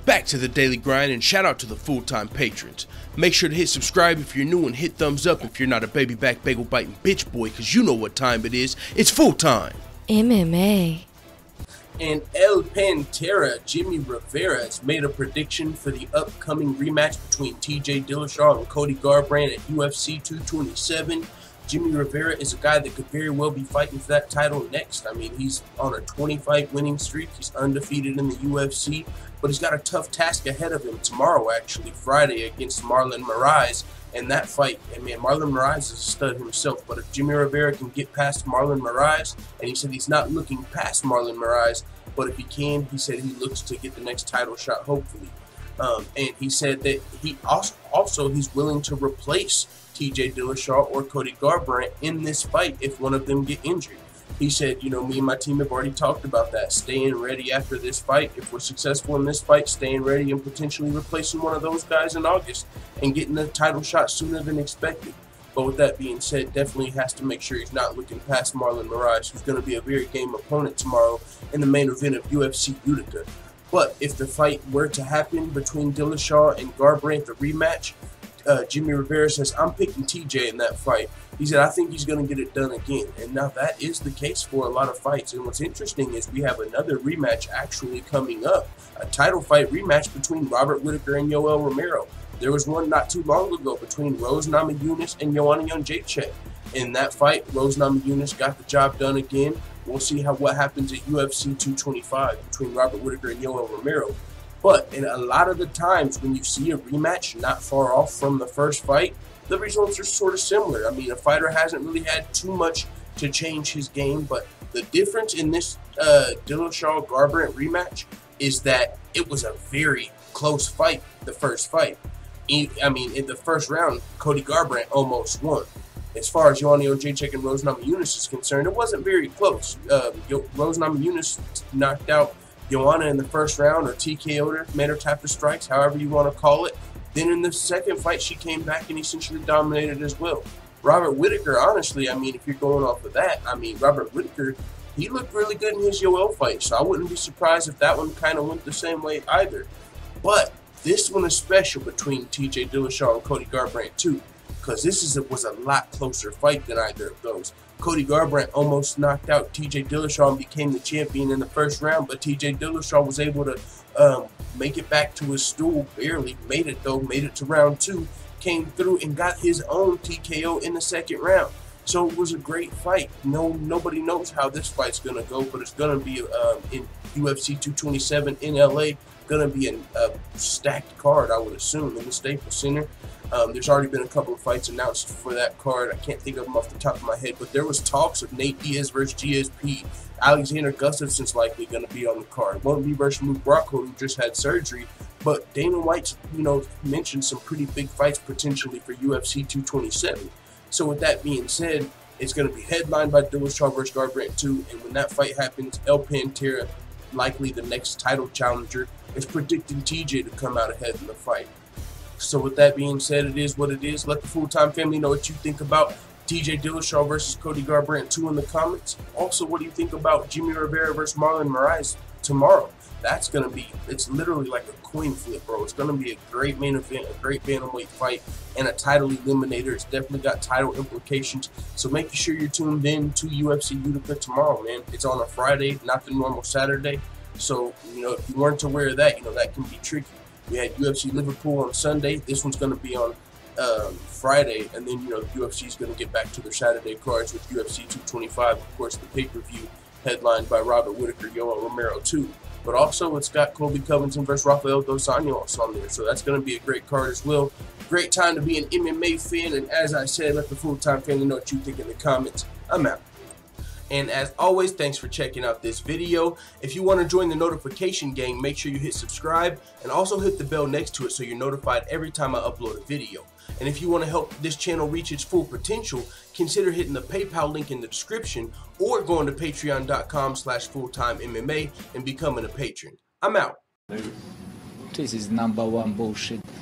Back to the daily grind, and shout out to the full-time patrons. Make sure to hit subscribe if you're new and hit thumbs up if you're not a baby back bagel biting bitch boy, cause you know what time it is. It's full time. MMA. And El Pantera, Jimmie Rivera, has made a prediction for the upcoming rematch between Dillashaw and Cody Garbrandt at UFC 227. Jimmie Rivera is a guy that could very well be fighting for that title next. I mean, he's on a 20-fight winning streak. He's undefeated in the UFC, but he's got a tough task ahead of him tomorrow, actually, Friday, against Marlon Moraes. And that fight, I mean, Marlon Moraes is a stud himself, but if Jimmie Rivera can get past Marlon Moraes, and he said he's not looking past Marlon Moraes, but if he can, he said he looks to get the next title shot, hopefully. And he said that he also he's willing to replace Dillashaw or Cody Garbrandt in this fight if one of them get injured. He said, you know, me and my team have already talked about that, staying ready after this fight. If we're successful in this fight, staying ready and potentially replacing one of those guys in August and getting the title shot sooner than expected. But with that being said, definitely has to make sure he's not looking past Marlon Moraes, who's going to be a very game opponent tomorrow in the main event of UFC Utica. But if the fight were to happen between Dillashaw and Garbrandt, the rematch, Jimmie Rivera says, I'm picking TJ in that fight. He said, I think he's going to get it done again. And now that is the case for a lot of fights. And what's interesting is we have another rematch actually coming up, a title fight rematch between Robert Whitaker and Yoel Romero. There was one not too long ago between Rose Namajunas and Joanna Jędrzejczyk. In that fight, Rose Namajunas got the job done again. We'll see what happens at UFC 225 between Robert Whitaker and Yoel Romero. But in a lot of the times when you see a rematch not far off from the first fight, the results are sort of similar. I mean, a fighter hasn't really had too much to change his game, but the difference in this Dillashaw-Garbrandt rematch is that it was a very close fight, the first fight. I mean, in the first round, Cody Garbrandt almost won. As far as Joanna Jędrzejczyk and Rose Namajunas is concerned, it wasn't very close. Rose Namajunas knocked out Joanna in the first round, or TKO'd her, made her tap the strikes, however you want to call it. Then in the second fight, she came back and essentially dominated as well. Robert Whitaker, honestly, I mean, if you're going off of that, I mean, Robert Whitaker, he looked really good in his Yoel fight, so I wouldn't be surprised if that one kind of went the same way either. But this one is special between Dillashaw and Cody Garbrandt too, because this was a lot closer fight than either of those. Cody Garbrandt almost knocked out Dillashaw and became the champion in the first round, but Dillashaw was able to make it back to his stool, barely made it though, made it to round 2, came through and got his own TKO in the second round. So it was a great fight. Nobody knows how this fight's going to go, but it's going to be in UFC 227 in LA. Going to be a stacked card, I would assume, in the Staples Center. There's already been a couple of fights announced for that card. I can't think of them off the top of my head, but there was talks of Nate Diaz versus GSP. Alexander Gustafsson's likely going to be on the card. Won't be versus Luke Rockhold, who just had surgery. But Dana White's, mentioned some pretty big fights potentially for UFC 227. So with that being said, it's going to be headlined by Dillashaw versus Garbrandt 2. And when that fight happens, El Pantera, likely the next title challenger, is predicting TJ to come out ahead in the fight. So with that being said, it is what it is. Let the full-time family know what you think about Dillashaw versus Cody Garbrandt 2 in the comments. Also, what do you think about Jimmie Rivera versus Marlon Moraes tomorrow? That's going to be, it's literally like a coin flip, bro. It's going to be a great main event, a great bantamweight fight, and a title eliminator. It's definitely got title implications. So make sure you're tuned in to UFC Utica tomorrow, man. It's on a Friday, not the normal Saturday. So, if you weren't aware of that, that can be tricky. We had UFC Liverpool on Sunday. This one's going to be on Friday. And then, UFC is going to get back to their Saturday cards with UFC 225. Of course, the pay-per-view headlined by Robert Whitaker, Yoel Romero, too. But also, it's got Colby Covington versus Rafael Dos Anjos on there. So that's going to be a great card as well. Great time to be an MMA fan. And as I said, let the full-time family know what you think in the comments. I'm out. And as always, thanks for checking out this video. If you want to join the notification gang, make sure you hit subscribe and also hit the bell next to it so you're notified every time I upload a video. And if you want to help this channel reach its full potential, consider hitting the PayPal link in the description or going to patreon.com/fulltimemma and becoming a patron. I'm out. This is #1 bullshit.